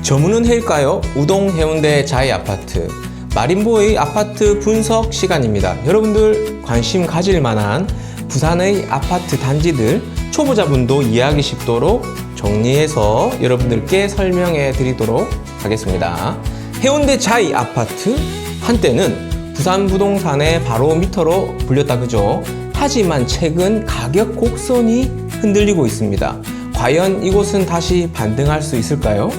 저문은 해일까요? 우동 해운대 자이 아파트 마린보의 아파트 분석 시간입니다. 여러분들 관심 가질 만한 부산의 아파트 단지들 초보자분도 이해하기 쉽도록 정리해서 여러분들께 설명해 드리도록 하겠습니다. 해운대 자이 아파트 한때는 부산 부동산의 바로미터로 불렸다 그죠? 하지만 최근 가격 곡선이 흔들리고 있습니다. 과연 이곳은 다시 반등할 수 있을까요?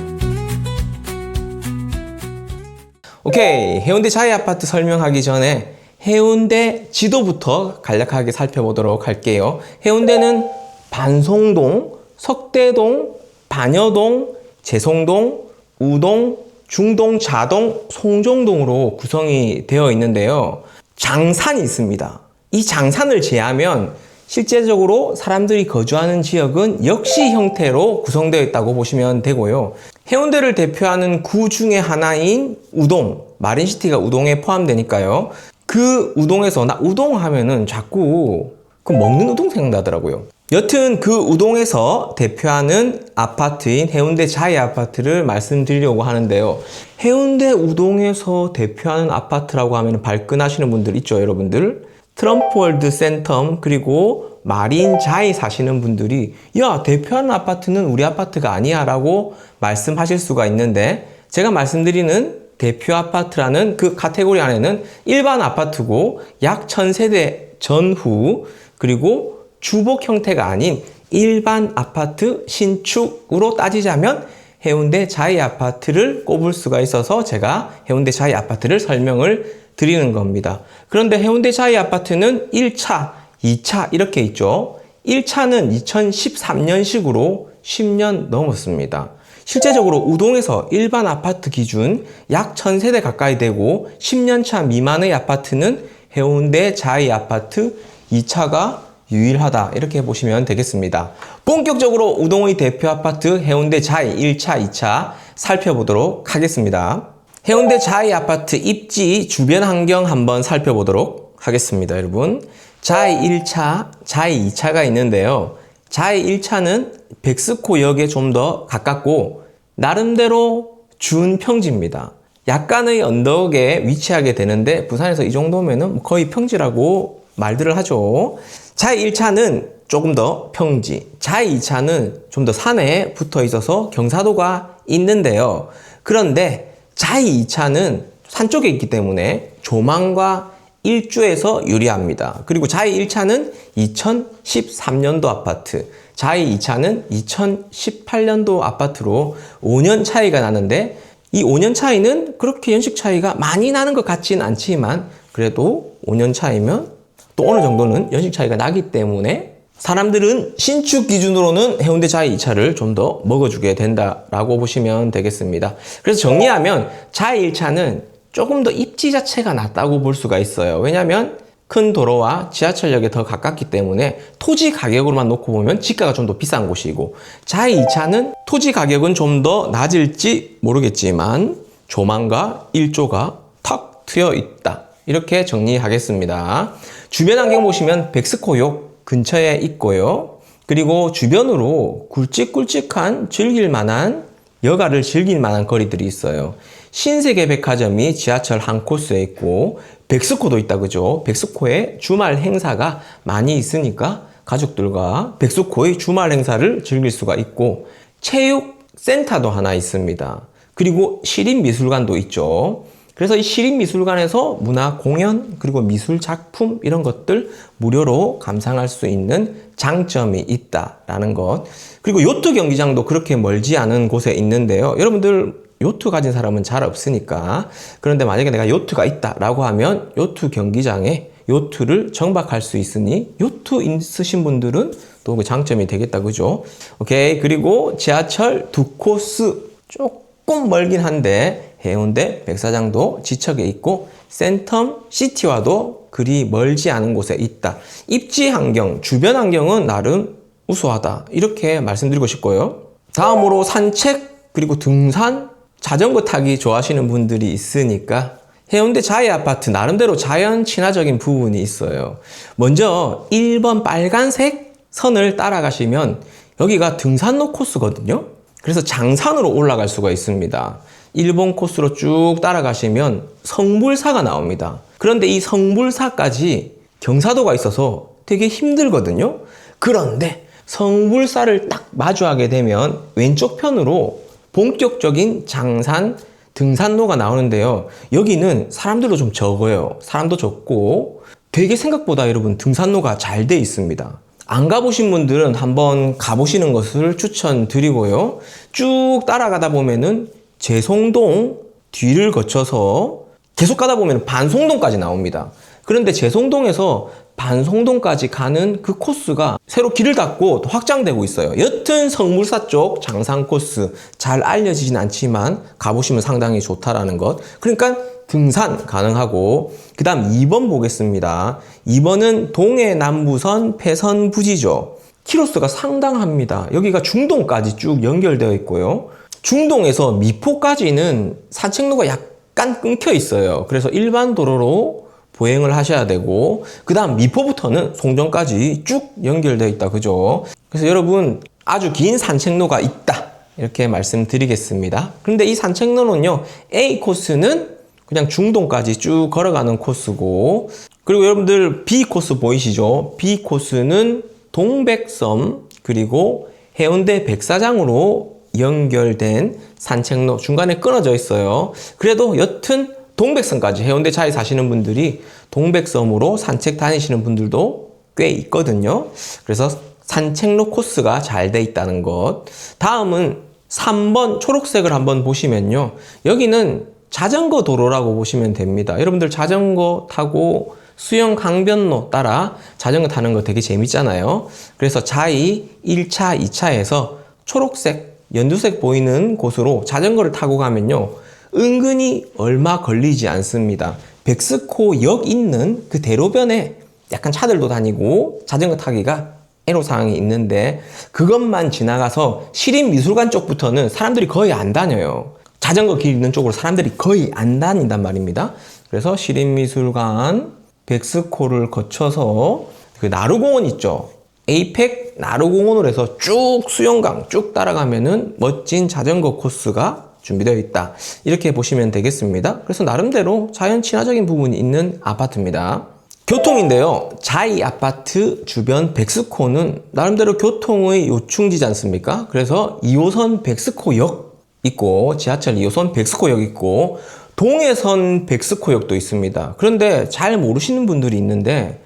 오케이, 해운대 자이 아파트 설명하기 전에 해운대 지도부터 간략하게 살펴보도록 할게요. 해운대는 반송동, 석대동, 반여동, 재송동, 우동, 중동, 자동, 송정동으로 구성이 되어 있는데요. 장산이 있습니다. 이 장산을 제하면 실제적으로 사람들이 거주하는 지역은 역시 형태로 구성되어 있다고 보시면 되고요. 해운대를 대표하는 구 중에 하나인 우동, 마린시티가 우동에 포함되니까요. 그 우동에서 나 우동 하면은 자꾸 그 먹는 우동 생각나더라고요. 여튼 그 우동에서 대표하는 아파트인 해운대 자이 아파트를 말씀드리려고 하는데요. 해운대 우동에서 대표하는 아파트라고 하면 발끈하시는 분들 있죠, 여러분들? 트럼프월드 센텀 그리고 마린 자이 사시는 분들이 야, 대표하는 아파트는 우리 아파트가 아니야 라고 말씀하실 수가 있는데, 제가 말씀드리는 대표 아파트라는 그 카테고리 안에는 일반 아파트고 약 1000세대 전후 그리고 주복 형태가 아닌 일반 아파트 신축으로 따지자면 해운대 자이 아파트를 꼽을 수가 있어서 제가 해운대 자이 아파트를 설명을 드리는 겁니다. 그런데 해운대 자이 아파트는 1차, 2차 이렇게 있죠. 1차는 2013년식으로 10년 넘었습니다. 실제적으로 우동에서 일반 아파트 기준 약 1000세대 가까이 되고 10년차 미만의 아파트는 해운대 자이 아파트 2차가 유일하다 이렇게 보시면 되겠습니다. 본격적으로 우동의 대표 아파트 해운대 자이 1차, 2차 살펴보도록 하겠습니다. 해운대 자이 아파트 입지 주변 환경 한번 살펴보도록 하겠습니다, 여러분. 자이 1차, 자이 2차가 있는데요. 자이 1차는 백스코역에 좀 더 가깝고 나름대로 준평지입니다. 약간의 언덕에 위치하게 되는데 부산에서 이 정도면은 거의 평지라고 말들을 하죠. 자이 1차는 조금 더 평지, 자이 2차는 좀 더 산에 붙어 있어서 경사도가 있는데요. 그런데 자이 2차는 산 쪽에 있기 때문에 조망과 일조에서 유리합니다. 그리고 자이 1차는 2013년도 아파트, 자이 2차는 2018년도 아파트로 5년 차이가 나는데 이 5년 차이는 그렇게 연식 차이가 많이 나는 것 같지는 않지만 그래도 5년 차이면 또 어느 정도는 연식 차이가 나기 때문에 사람들은 신축 기준으로는 해운대 자이 2차를 좀 더 먹어주게 된다라고 보시면 되겠습니다. 그래서 정리하면 자이 1차는 조금 더 입지 자체가 낫다고 볼 수가 있어요. 왜냐하면 큰 도로와 지하철역에 더 가깝기 때문에 토지 가격으로만 놓고 보면 지가가 좀 더 비싼 곳이고, 자이 2차는 토지 가격은 좀 더 낮을지 모르겠지만 조망과 일조가 탁 트여 있다. 이렇게 정리하겠습니다. 주변 환경 보시면 백스코역 근처에 있고요. 그리고 주변으로 굵직굵직한 즐길 만한 여가를 즐길 만한 거리들이 있어요. 신세계백화점이 지하철 한 코스에 있고 백스코도 있다 그죠? 백스코에 주말 행사가 많이 있으니까 가족들과 백스코의 주말 행사를 즐길 수가 있고, 체육센터도 하나 있습니다. 그리고 시립미술관도 있죠. 그래서 이 시립미술관에서 문화 공연 그리고 미술 작품 이런 것들 무료로 감상할 수 있는 장점이 있다라는 것. 그리고 요트 경기장도 그렇게 멀지 않은 곳에 있는데요. 여러분들 요트 가진 사람은 잘 없으니까, 그런데 만약에 내가 요트가 있다라고 하면 요트 경기장에 요트를 정박할 수 있으니 요트 있으신 분들은 또 그 장점이 되겠다 그죠? 오케이. 그리고 지하철 2코스 조금 멀긴 한데 해운대 백사장도 지척에 있고 센텀 시티와도 그리 멀지 않은 곳에 있다. 입지 환경, 주변 환경은 나름 우수하다 이렇게 말씀드리고 싶고요. 다음으로 산책 그리고 등산, 자전거 타기 좋아하시는 분들이 있으니까 해운대 자이 아파트 나름대로 자연 친화적인 부분이 있어요. 먼저 1번 빨간색 선을 따라가시면 여기가 등산로 코스거든요. 그래서 장산으로 올라갈 수가 있습니다. 일본 코스로 쭉 따라가시면 성불사가 나옵니다. 그런데 이 성불사까지 경사도가 있어서 되게 힘들거든요. 그런데 성불사를 딱 마주하게 되면 왼쪽 편으로 본격적인 장산 등산로가 나오는데요. 여기는 사람들도 좀 적어요. 사람도 적고 되게 생각보다 여러분 등산로가 잘 돼 있습니다. 안 가보신 분들은 한번 가보시는 것을 추천드리고요. 쭉 따라가다 보면은 재송동 뒤를 거쳐서 계속 가다 보면 반송동까지 나옵니다. 그런데 재송동에서 반송동까지 가는 그 코스가 새로 길을 닫고 또 확장되고 있어요. 여튼 성물사 쪽 장산 코스 잘 알려지진 않지만 가보시면 상당히 좋다라는 것. 그러니까 등산 가능하고, 그 다음 2번 보겠습니다. 2번은 동해남부선 폐선부지죠. 키로수가 상당합니다. 여기가 중동까지 쭉 연결되어 있고요. 중동에서 미포까지는 산책로가 약간 끊겨 있어요. 그래서 일반 도로로 보행을 하셔야 되고, 그 다음 미포부터는 송정까지 쭉 연결되어 있다. 그죠? 그래서 여러분 아주 긴 산책로가 있다. 이렇게 말씀드리겠습니다. 그런데 이 산책로는요, A 코스는 그냥 중동까지 쭉 걸어가는 코스고, 그리고 여러분들 B 코스 보이시죠? B 코스는 동백섬 그리고 해운대 백사장으로 연결된 산책로, 중간에 끊어져 있어요. 그래도 여튼 동백섬까지, 해운대 차에 사시는 분들이 동백섬으로 산책 다니시는 분들도 꽤 있거든요. 그래서 산책로 코스가 잘 돼 있다는 것. 다음은 3번 초록색을 한번 보시면요, 여기는 자전거 도로라고 보시면 됩니다. 여러분들 자전거 타고 수영 강변로 따라 자전거 타는 거 되게 재밌잖아요. 그래서 자이 1차, 2차에서 초록색, 연두색 보이는 곳으로 자전거를 타고 가면요, 은근히 얼마 걸리지 않습니다. 백스코역 있는 그 대로변에 약간 차들도 다니고 자전거 타기가 애로사항이 있는데, 그것만 지나가서 시립미술관 쪽부터는 사람들이 거의 안 다녀요. 자전거 길 있는 쪽으로 사람들이 거의 안 다닌단 말입니다. 그래서 시립미술관, 백스코를 거쳐서 그 나루공원 있죠. 에이펙 나루공원으로 해서 쭉 수영강 쭉 따라가면은 멋진 자전거 코스가 준비되어 있다. 이렇게 보시면 되겠습니다. 그래서 나름대로 자연 친화적인 부분이 있는 아파트입니다. 교통인데요, 자이 아파트 주변 백스코는 나름대로 교통의 요충지지 않습니까? 그래서 2호선 백스코역 있고, 지하철 2호선 백스코역 있고, 동해선 백스코역도 있습니다. 그런데 잘 모르시는 분들이 있는데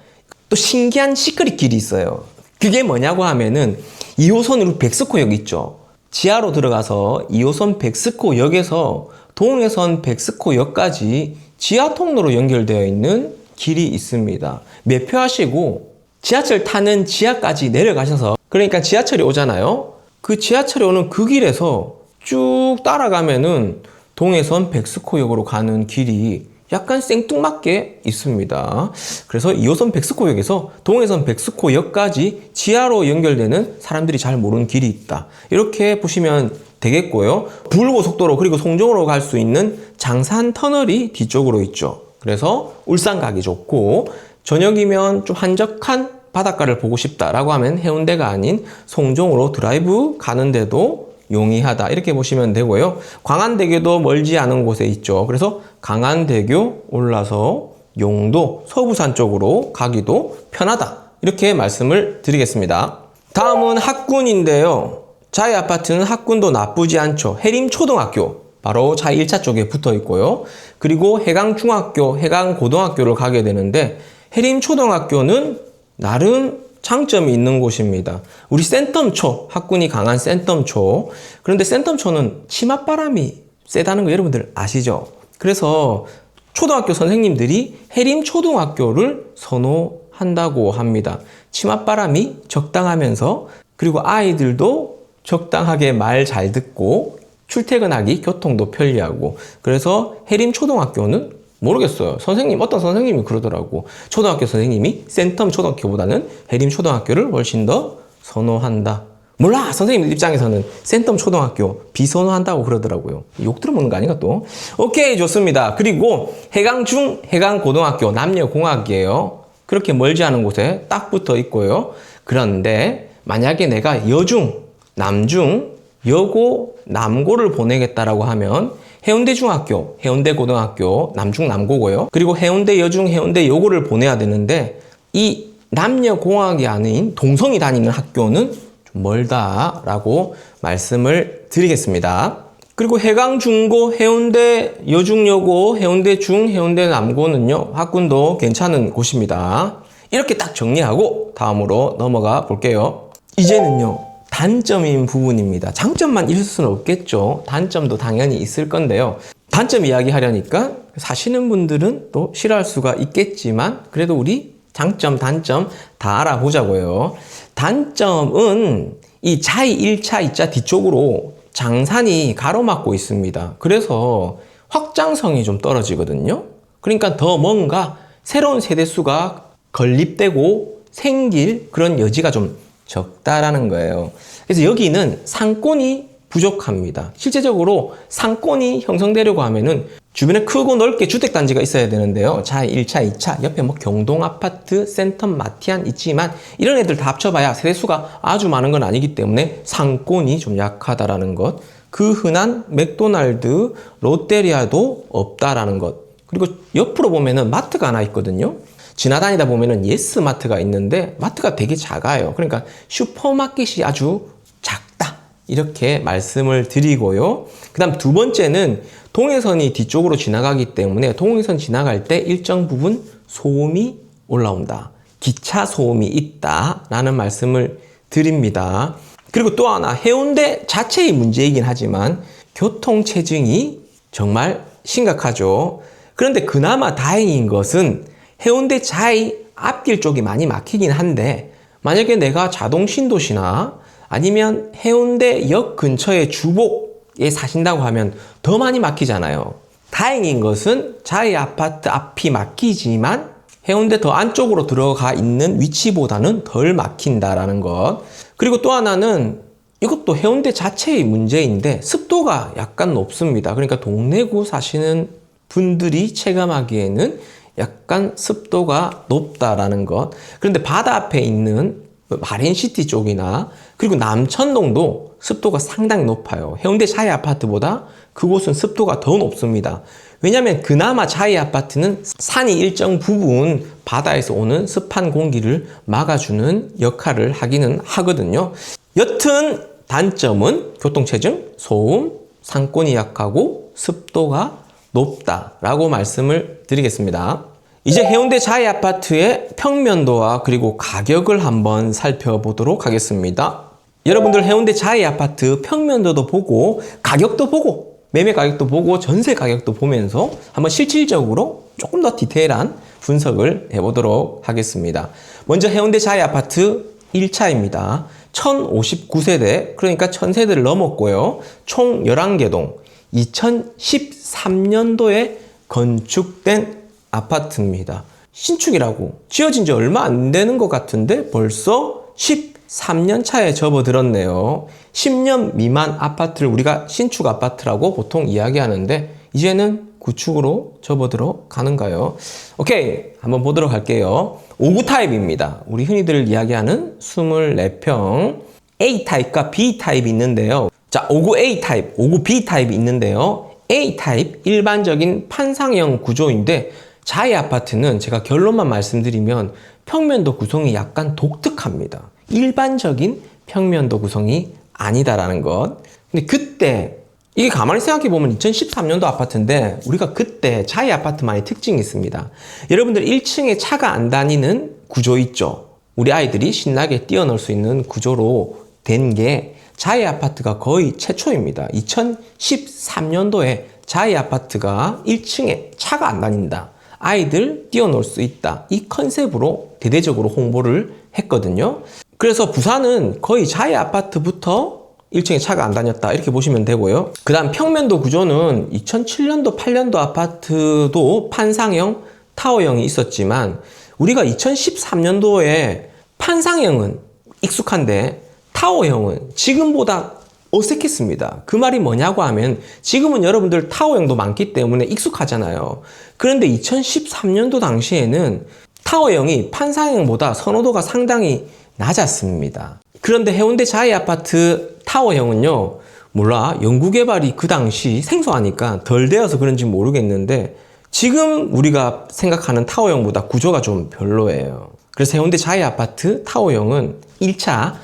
또 신기한 시크릿 길이 있어요. 그게 뭐냐고 하면은 2호선으로 백스코역 있죠. 지하로 들어가서 2호선 백스코역에서 동해선 백스코역까지 지하 통로로 연결되어 있는 길이 있습니다. 매표하시고 지하철 타는 지하까지 내려가셔서, 그러니까 지하철이 오잖아요. 그 지하철이 오는 그 길에서 쭉 따라가면은 동해선 백스코역으로 가는 길이 약간 생뚱맞게 있습니다. 그래서 2호선 백스코역에서 동해선 백스코역까지 지하로 연결되는 사람들이 잘 모르는 길이 있다. 이렇게 보시면 되겠고요. 불고속도로 그리고 송정으로 갈 수 있는 장산 터널이 뒤쪽으로 있죠. 그래서 울산 가기 좋고, 저녁이면 좀 한적한 바닷가를 보고 싶다라고 하면 해운대가 아닌 송정으로 드라이브 가는데도 용이하다. 이렇게 보시면 되고요. 광안대교도 멀지 않은 곳에 있죠. 그래서 강안대교 올라서 용도, 서부산 쪽으로 가기도 편하다. 이렇게 말씀을 드리겠습니다. 다음은 학군인데요. 자이 아파트는 학군도 나쁘지 않죠. 해림초등학교, 바로 자이 1차 쪽에 붙어 있고요. 그리고 해강중학교, 해강고등학교를 가게 되는데, 해림초등학교는 나름 장점이 있는 곳입니다. 우리 센텀초, 학군이 강한 센텀초. 그런데 센텀초는 치맛바람이 세다는 거 여러분들 아시죠? 그래서 초등학교 선생님들이 해림초등학교를 선호한다고 합니다. 치맛바람이 적당하면서, 그리고 아이들도 적당하게 말 잘 듣고 출퇴근하기 교통도 편리하고, 그래서 해림초등학교는 모르겠어요. 어떤 선생님이 그러더라고. 초등학교 선생님이 센텀 초등학교보다는 해림 초등학교를 훨씬 더 선호한다. 몰라! 선생님 입장에서는 센텀 초등학교 비선호한다고 그러더라고요. 욕 들어먹는 거 아닌가 또? 오케이, 좋습니다. 그리고 해강중, 해강고등학교 남녀공학이에요. 그렇게 멀지 않은 곳에 딱 붙어 있고요. 그런데 만약에 내가 여중, 남중, 여고, 남고를 보내겠다라고 하면 해운대 중학교, 해운대 고등학교, 남중 남고고요. 그리고 해운대 여중, 해운대 여고를 보내야 되는데 이 남녀공학이 아닌 동성이 다니는 학교는 좀 멀다라고 말씀을 드리겠습니다. 그리고 해강중고, 해운대 여중여고, 해운대 중, 해운대 남고는요, 학군도 괜찮은 곳입니다. 이렇게 딱 정리하고 다음으로 넘어가 볼게요. 이제는요, 단점인 부분입니다. 장점만 있을 수는 없겠죠. 단점도 당연히 있을 건데요. 단점 이야기하려니까 사시는 분들은 또 싫어할 수가 있겠지만 그래도 우리 장점, 단점 다 알아보자고요. 단점은 이 자이 1차, 2차 뒤쪽으로 장산이 가로막고 있습니다. 그래서 확장성이 좀 떨어지거든요. 그러니까 더 뭔가 새로운 세대수가 건립되고 생길 그런 여지가 좀 적다라는 거예요. 그래서 여기는 상권이 부족합니다. 실제적으로 상권이 형성되려고 하면은 주변에 크고 넓게 주택단지가 있어야 되는데요. 자, 1차, 2차, 옆에 뭐 경동아파트, 센텀, 마티안 있지만 이런 애들 다 합쳐봐야 세대수가 아주 많은 건 아니기 때문에 상권이 좀 약하다라는 것. 그 흔한 맥도날드, 롯데리아도 없다라는 것. 그리고 옆으로 보면은 마트가 하나 있거든요. 지나다니다 보면은 예스마트가 있는데 마트가 되게 작아요. 그러니까 슈퍼마켓이 아주 작다. 이렇게 말씀을 드리고요. 그 다음 두 번째는 동해선이 뒤쪽으로 지나가기 때문에 동해선 지나갈 때 일정 부분 소음이 올라온다. 기차 소음이 있다라는 말씀을 드립니다. 그리고 또 하나 해운대 자체의 문제이긴 하지만 교통체증이 정말 심각하죠. 그런데 그나마 다행인 것은 해운대 자이 앞길 쪽이 많이 막히긴 한데 만약에 내가 자동 신도시나 아니면 해운대 역 근처의 주복에 사신다고 하면 더 많이 막히잖아요. 다행인 것은 자이 아파트 앞이 막히지만 해운대 더 안쪽으로 들어가 있는 위치보다는 덜 막힌다라는 것. 그리고 또 하나는 이것도 해운대 자체의 문제인데 습도가 약간 높습니다. 그러니까 동래구 사시는 분들이 체감하기에는 약간 습도가 높다라는 것. 그런데 바다 앞에 있는 마린시티 쪽이나 그리고 남천동도 습도가 상당히 높아요. 해운대 자이 아파트보다 그곳은 습도가 더 높습니다. 왜냐하면 그나마 자이 아파트는 산이 일정 부분 바다에서 오는 습한 공기를 막아주는 역할을 하기는 하거든요. 여튼 단점은 교통체증, 소음, 상권이 약하고 습도가 높다라고 말씀을 드리겠습니다. 이제 해운대 자이 아파트의 평면도와 그리고 가격을 한번 살펴보도록 하겠습니다. 여러분들 해운대 자이 아파트 평면도도 보고 가격도 보고 매매 가격도 보고 전세 가격도 보면서 한번 실질적으로 조금 더 디테일한 분석을 해보도록 하겠습니다. 먼저 해운대 자이 아파트 1차입니다. 1059세대, 그러니까 1000세대를 넘었고요. 총 11개 동, 2013년도에 건축된 아파트입니다. 신축이라고 지어진 지 얼마 안 되는 것 같은데 벌써 13년 차에 접어들었네요. 10년 미만 아파트를 우리가 신축 아파트라고 보통 이야기하는데 이제는 구축으로 접어들어 가는가요? 오케이, 한번 보도록 할게요. 5구 타입입니다. 우리 흔히들 이야기하는 24평 A 타입과 B 타입이 있는데요. 자, 5구 A 타입, 5구 B 타입이 있는데요. A 타입 일반적인 판상형 구조인데 자이 아파트는 제가 결론만 말씀드리면 평면도 구성이 약간 독특합니다. 일반적인 평면도 구성이 아니다라는 것. 근데 그때 이게 가만히 생각해 보면 2013년도 아파트인데 우리가 그때 자이 아파트만의 특징이 있습니다. 여러분들 1층에 차가 안 다니는 구조 있죠. 우리 아이들이 신나게 뛰어놀 수 있는 구조로 된 게 자이 아파트가 거의 최초입니다. 2013년도에 자이 아파트가 1층에 차가 안 다닌다. 아이들 뛰어놀 수 있다. 이 컨셉으로 대대적으로 홍보를 했거든요. 그래서 부산은 거의 자이 아파트부터 1층에 차가 안 다녔다. 이렇게 보시면 되고요. 그 다음 평면도 구조는 2007년도, 8년도 아파트도 판상형, 타워형이 있었지만 우리가 2013년도에 판상형은 익숙한데 타워형은 지금보다 어색했습니다. 그 말이 뭐냐고 하면 지금은 여러분들 타워형도 많기 때문에 익숙하잖아요. 그런데 2013년도 당시에는 타워형이 판상형보다 선호도가 상당히 낮았습니다. 그런데 해운대 자이 아파트 타워형은요, 몰라. 연구개발이 그 당시 생소하니까 덜 되어서 그런지 모르겠는데 지금 우리가 생각하는 타워형보다 구조가 좀 별로예요. 그래서 해운대 자이 아파트 타워형은 1차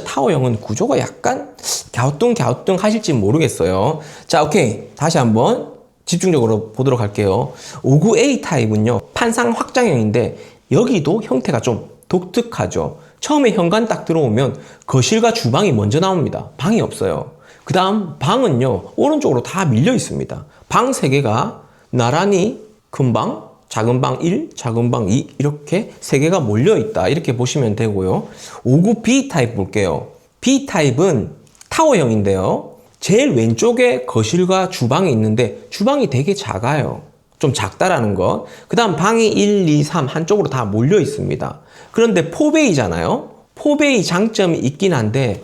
타워형은 구조가 약간 갸우뚱 하실지 모르겠어요. 자, 오케이. 다시 한번 집중적으로 보도록 할게요. 59A 타입은요, 판상 확장형인데 여기도 형태가 좀 독특하죠. 처음에 현관 딱 들어오면 거실과 주방이 먼저 나옵니다. 방이 없어요. 그 다음 방은요, 오른쪽으로 다 밀려 있습니다. 방 3개가 나란히 큰 방, 작은 방 1, 작은 방 2 이렇게 3개가 몰려 있다. 이렇게 보시면 되고요. 59B 타입 볼게요. B 타입은 타워형인데요. 제일 왼쪽에 거실과 주방이 있는데 주방이 되게 작아요. 좀 작다라는 것. 그 다음 방이 1, 2, 3 한쪽으로 다 몰려 있습니다. 그런데 4베이잖아요. 4베이 장점이 있긴 한데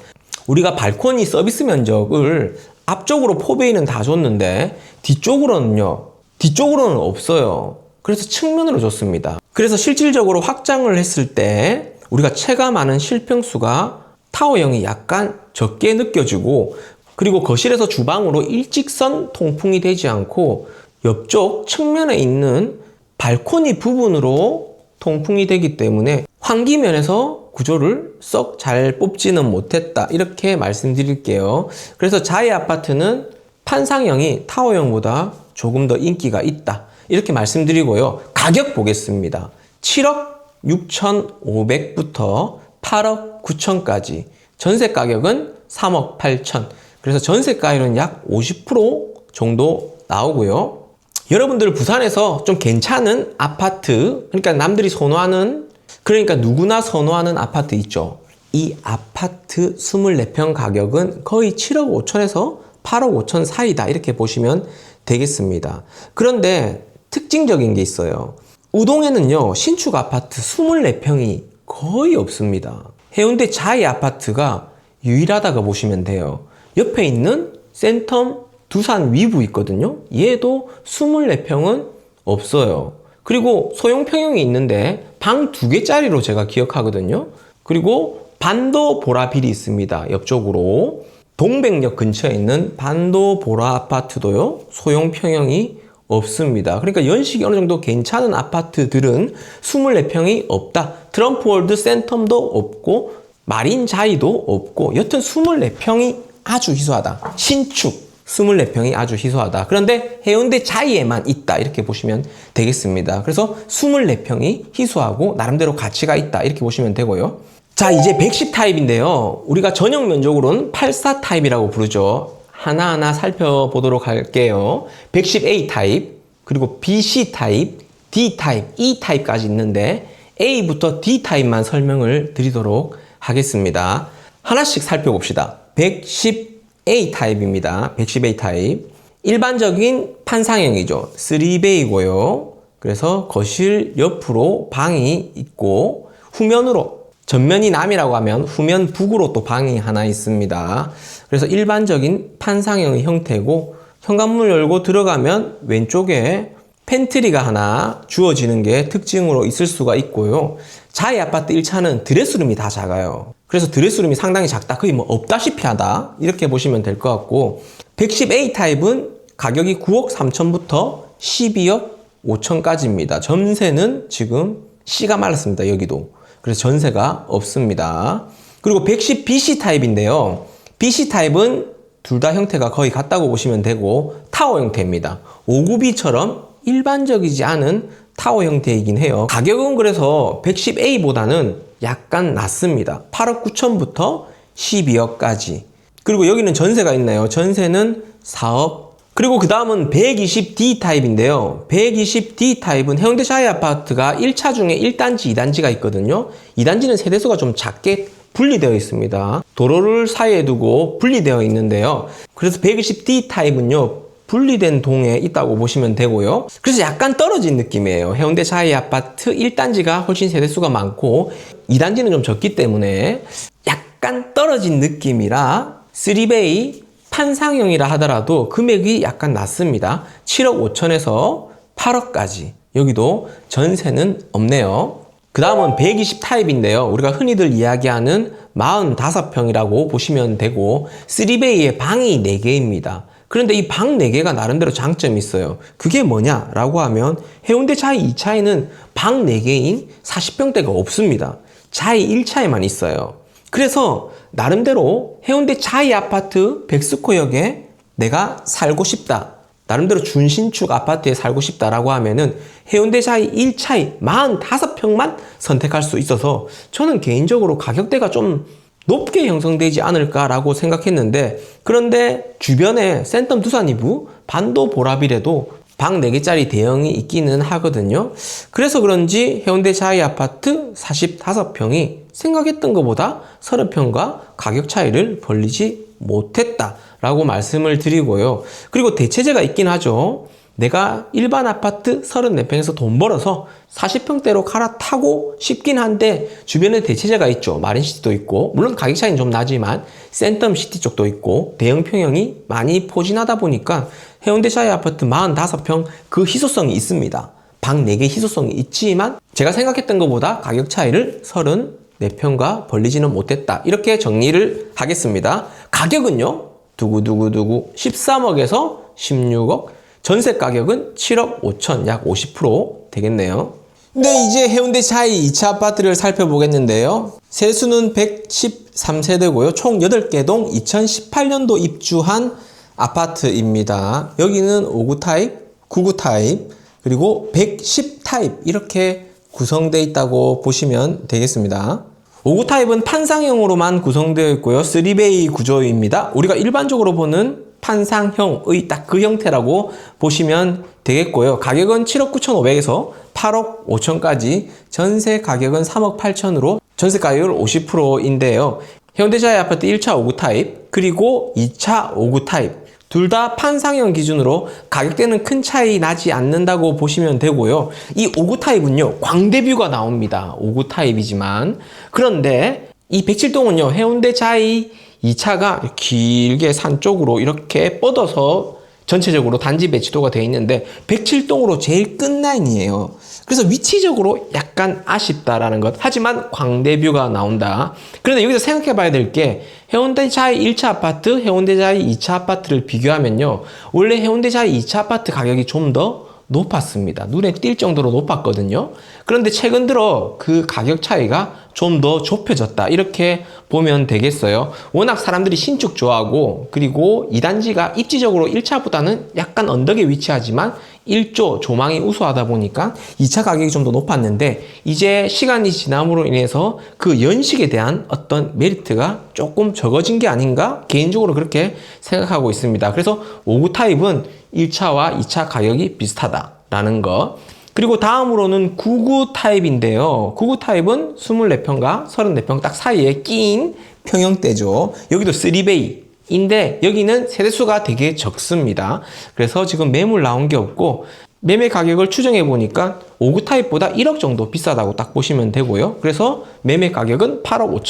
우리가 발코니 서비스 면적을 앞쪽으로 4베이는 다 줬는데 뒤쪽으로는 없어요. 그래서 측면으로 줬습니다. 그래서 실질적으로 확장을 했을 때 우리가 체감하는 실평수가 타워형이 약간 적게 느껴지고, 그리고 거실에서 주방으로 일직선 통풍이 되지 않고 옆쪽 측면에 있는 발코니 부분으로 통풍이 되기 때문에 환기면에서 구조를 썩 잘 뽑지는 못했다. 이렇게 말씀드릴게요. 그래서 자이 아파트는 판상형이 타워형보다 조금 더 인기가 있다. 이렇게 말씀드리고요. 가격 보겠습니다. 7억 6,500부터 8억 9천까지. 전세 가격은 3억 8천. 그래서 전세가율은 약 50% 정도 나오고요. 여러분들 부산에서 좀 괜찮은 아파트, 그러니까 남들이 선호하는, 그러니까 누구나 선호하는 아파트 있죠. 이 아파트 24평 가격은 거의 7억 5천에서 8억 5천 사이다. 이렇게 보시면 되겠습니다. 그런데 특징적인 게 있어요. 우동에는요, 신축 아파트 24평이 거의 없습니다. 해운대 자이 아파트가 유일하다고 보시면 돼요. 옆에 있는 센텀 두산 위브 있거든요. 얘도 24평은 없어요. 그리고 소형 평형이 있는데 방 2개짜리로 제가 기억하거든요. 그리고 반도 보라빌이 있습니다. 옆쪽으로. 동백역 근처에 있는 반도 보라 아파트도요, 소형 평형이 없습니다. 그러니까 연식이 어느 정도 괜찮은 아파트들은 24평이 없다. 트럼프월드 센텀도 없고 마린 자이도 없고, 여튼 24평이 아주 희소하다. 신축 24평이 아주 희소하다. 그런데 해운대 자이에만 있다. 이렇게 보시면 되겠습니다. 그래서 24평이 희소하고 나름대로 가치가 있다. 이렇게 보시면 되고요. 자, 이제 110 타입인데요. 우리가 전용 면적으로는 84 타입이라고 부르죠. 하나하나 살펴보도록 할게요. 110A 타입, 그리고 BC 타입, D 타입, E 타입까지 있는데 A부터 D 타입만 설명을 드리도록 하겠습니다. 하나씩 살펴봅시다. 110A 타입입니다. 110A 타입. 일반적인 판상형이죠. 3베이고요. 그래서 거실 옆으로 방이 있고, 후면으로, 전면이 남이라고 하면 후면 북으로 또 방이 하나 있습니다. 그래서 일반적인 판상형의 형태고, 현관문을 열고 들어가면 왼쪽에 팬트리가 하나 주어지는 게 특징으로 있을 수가 있고요. 자이 아파트 1차는 드레스룸이 다 작아요. 그래서 드레스룸이 상당히 작다, 거의 뭐 없다시피 하다, 이렇게 보시면 될 것 같고, 110A 타입은 가격이 9억 3천부터 12억 5천까지입니다. 전세는 지금 씨가 말랐습니다. 여기도. 그래서 전세가 없습니다. 그리고 110BC 타입인데요. BC 타입은 둘 다 형태가 거의 같다고 보시면 되고 타워 형태입니다. 59B처럼 일반적이지 않은 타워 형태이긴 해요. 가격은 그래서 110A보다는 약간 낮습니다. 8억 9천부터 12억까지. 그리고 여기는 전세가 있나요? 전세는 4억. 그리고 그 다음은 120D 타입인데요. 120D 타입은 해운대 자이 아파트가 1차 중에 1단지, 2단지가 있거든요. 2단지는 세대수가 좀 작게 분리되어 있습니다. 도로를 사이에 두고 분리되어 있는데요. 그래서 120D 타입은요, 분리된 동에 있다고 보시면 되고요. 그래서 약간 떨어진 느낌이에요. 해운대 자이 아파트 1단지가 훨씬 세대수가 많고 2단지는 좀 적기 때문에 약간 떨어진 느낌이라 3베이 판상형이라 하더라도 금액이 약간 낮습니다. 7억 5천에서 8억까지. 여기도 전세는 없네요. 그 다음은 120 타입인데요. 우리가 흔히들 이야기하는 45평이라고 보시면 되고 3베이에 방이 4개입니다. 그런데 이 방 4개가 나름대로 장점이 있어요. 그게 뭐냐라고 하면 해운대 자이 2차에는 방 4개인 40평대가 없습니다. 자이 1차에만 있어요. 그래서 나름대로 해운대 자이 아파트 백스코역에 내가 살고 싶다. 나름대로 준신축 아파트에 살고 싶다라고 하면은 해운대 자이 1차에 45평만 선택할 수 있어서 저는 개인적으로 가격대가 좀 높게 형성되지 않을까라고 생각했는데, 그런데 주변에 센텀 두산이부, 반도 보라빌에도 방 4개짜리 대형이 있기는 하거든요. 그래서 그런지 해운대 자이 아파트 45평이 생각했던 것보다 30평과 가격 차이를 벌리지 못했다라고 말씀을 드리고요. 그리고 대체제가 있긴 하죠. 내가 일반 아파트 34평에서 돈 벌어서 40평대로 갈아타고 싶긴 한데 주변에 대체제가 있죠. 마린시티도 있고, 물론 가격 차이는 좀 나지만 센텀시티 쪽도 있고 대형 평형이 많이 포진하다 보니까 해운대 자이 아파트 45평 그 희소성이 있습니다. 방 4개 희소성이 있지만 제가 생각했던 것보다 가격 차이를 34평과 벌리지는 못했다. 이렇게 정리를 하겠습니다. 가격은요, 두구두구두구 13억에서 16억, 전세 가격은 7억 5천, 약 50% 되겠네요. 네, 이제 해운대 자이 2차 아파트를 살펴보겠는데요. 세수는 113세대고요. 총 8개 동 2018년도 입주한 아파트입니다. 여기는 5구 타입, 9구 타입, 그리고 110 타입 이렇게 구성되어 있다고 보시면 되겠습니다. 5구 타입은 판상형으로만 구성되어 있고요. 3베이 구조입니다. 우리가 일반적으로 보는 판상형의 딱 그 형태라고 보시면 되겠고요. 가격은 7억 9,500에서 8억 5천까지, 전세 가격은 3억 8천으로 전세 가격을 50%인데요. 해운대 자이 아파트 1차 5구 타입, 그리고 2차 5구 타입, 둘 다 판상형 기준으로 가격대는 큰 차이 나지 않는다고 보시면 되고요. 이 5구 타입은요, 광대뷰가 나옵니다. 5구 타입이지만. 그런데 이 107동은요, 해운대 자이 2차가 길게 산 쪽으로 이렇게 뻗어서 전체적으로 단지 배치도가 되어 있는데 107동으로 제일 끝라인이에요. 그래서 위치적으로 약간 아쉽다라는 것. 하지만 광대뷰가 나온다. 그런데 여기서 생각해 봐야 될 게 해운대 자이 1차 아파트, 해운대 자이 2차 아파트를 비교하면요. 원래 해운대 자이 2차 아파트 가격이 좀 더 높았습니다. 눈에 띌 정도로 높았거든요. 그런데 최근 들어 그 가격 차이가 좀 더 좁혀졌다. 이렇게 보면 되겠어요. 워낙 사람들이 신축 좋아하고, 그리고 2단지가 입지적으로 1차보다는 약간 언덕에 위치하지만 1조 조망이 우수하다 보니까 2차 가격이 좀 더 높았는데, 이제 시간이 지남으로 인해서 그 연식에 대한 어떤 메리트가 조금 적어진 게 아닌가? 개인적으로 그렇게 생각하고 있습니다. 그래서 5구 타입은 1차와 2차 가격이 비슷하다라는 거. 그리고 다음으로는 9구 타입인데요. 9구 타입은 24평과 34평 딱 사이에 끼인 평형대죠. 여기도 3베이인데 여기는 세대수가 되게 적습니다. 그래서 지금 매물 나온 게 없고, 매매 가격을 추정해 보니까 5구 타입보다 1억 정도 비싸다고 딱 보시면 되고요. 그래서 매매 가격은 8억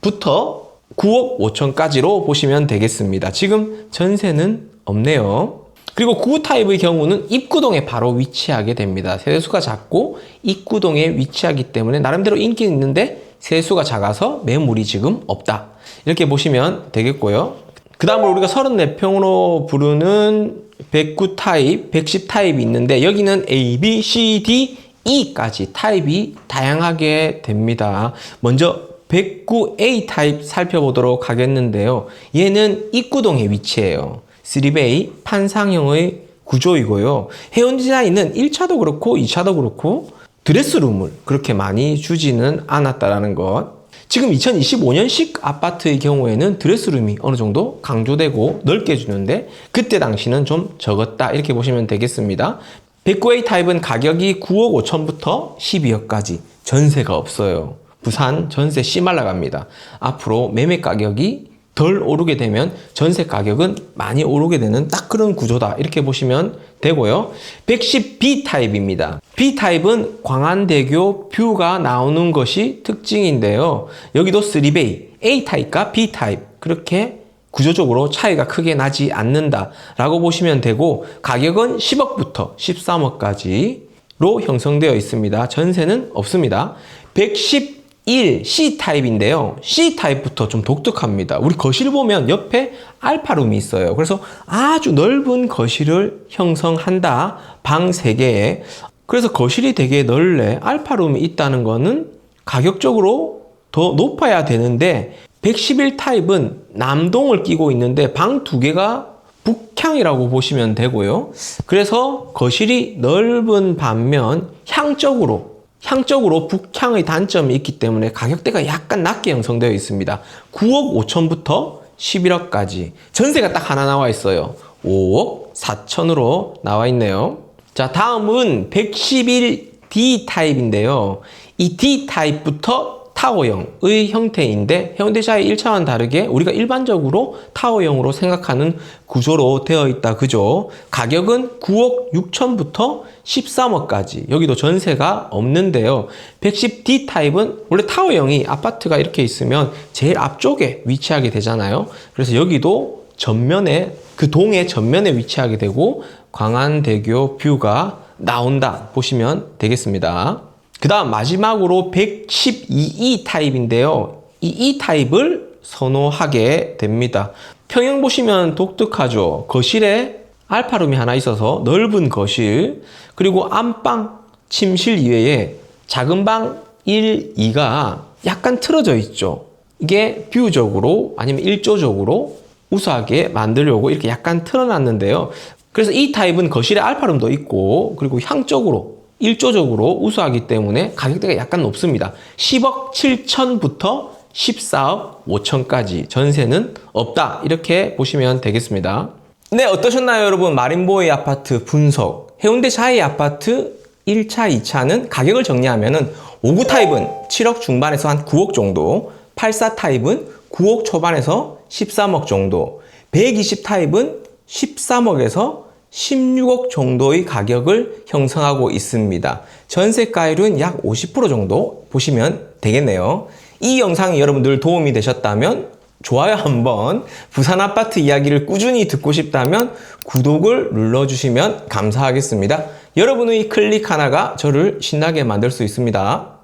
5천부터 9억 5천까지로 보시면 되겠습니다. 지금 전세는 없네요. 그리고 9구 타입의 경우는 입구동에 바로 위치하게 됩니다. 세대수가 작고 입구동에 위치하기 때문에 나름대로 인기는 있는데 세수가 작아서 매물이 지금 없다. 이렇게 보시면 되겠고요. 그 다음으로 우리가 34평으로 부르는 109 타입, 110 타입이 있는데 여기는 A, B, C, D, E까지 타입이 다양하게 됩니다. 먼저 109A 타입 살펴보도록 하겠는데요. 얘는 입구동에 위치해요. 3베이 판상형의 구조이고요. 해운대 자이는 1차도 그렇고 2차도 그렇고 드레스룸을 그렇게 많이 주지는 않았다라는 것. 지금 2025년식 아파트의 경우에는 드레스룸이 어느 정도 강조되고 넓게 주는데 그때 당시는 좀 적었다. 이렇게 보시면 되겠습니다. 109A 타입은 가격이 9억 5천부터 12억까지, 전세가 없어요. 부산 전세 씨말라갑니다. 앞으로 매매 가격이 덜 오르게 되면 전세 가격은 많이 오르게 되는 딱 그런 구조다. 이렇게 보시면 되고요. 110B 타입입니다. B 타입은 광안대교 뷰가 나오는 것이 특징인데요. 여기도 3베이, A 타입과 B 타입 그렇게 구조적으로 차이가 크게 나지 않는다라고 보시면 되고, 가격은 10억부터 13억까지로 형성되어 있습니다. 전세는 없습니다. 110 1, C타입인데요. C타입부터 좀 독특합니다. 우리 거실 보면 옆에 알파룸이 있어요. 그래서 아주 넓은 거실을 형성한다. 방 3개에. 그래서 거실이 되게 넓네. 알파룸이 있다는 거는 가격적으로 더 높아야 되는데 111 타입은 남동을 끼고 있는데 방 2개가 북향이라고 보시면 되고요. 그래서 거실이 넓은 반면 향적으로 북향의 단점이 있기 때문에 가격대가 약간 낮게 형성되어 있습니다. 9억 5천부터 11억까지. 전세가 딱 하나 나와 있어요. 5억 4천으로 나와 있네요. 자, 다음은 111D 타입인데요. 이 D 타입부터 타워형의 형태인데 해운대샤이 1차와는 다르게 우리가 일반적으로 타워형으로 생각하는 구조로 되어 있다. 그죠? 가격은 9억 6천부터 13억까지. 여기도 전세가 없는데요. 110D 타입은 원래 타워형이 아파트가 이렇게 있으면 제일 앞쪽에 위치하게 되잖아요. 그래서 여기도 전면에 그 동의 전면에 위치하게 되고 광안대교 뷰가 나온다 보시면 되겠습니다. 그 다음 마지막으로 112E 타입인데요. 이 E 타입을 선호하게 됩니다. 평형 보시면 독특하죠. 거실에 알파룸이 하나 있어서 넓은 거실, 그리고 안방, 침실 이외에 작은 방 1, 2가 약간 틀어져 있죠. 이게 뷰적으로 아니면 일조적으로 우수하게 만들려고 이렇게 약간 틀어놨는데요. 그래서 이 타입은 거실에 알파룸도 있고 그리고 향적으로 일조적으로 우수하기 때문에 가격대가 약간 높습니다. 10억 7천부터 14억 5천까지 전세는 없다. 이렇게 보시면 되겠습니다. 네, 어떠셨나요, 여러분? 마린보이 아파트 분석. 해운대 샤이 아파트 1차, 2차는 가격을 정리하면은 59 타입은 7억 중반에서 한 9억 정도, 84 타입은 9억 초반에서 13억 정도, 120 타입은 13억에서 16억 정도의 가격을 형성하고 있습니다. 전세가율은 약 50% 정도 보시면 되겠네요. 이 영상이 여러분들 도움이 되셨다면 좋아요 한번, 부산 아파트 이야기를 꾸준히 듣고 싶다면 구독을 눌러주시면 감사하겠습니다. 여러분의 클릭 하나가 저를 신나게 만들 수 있습니다.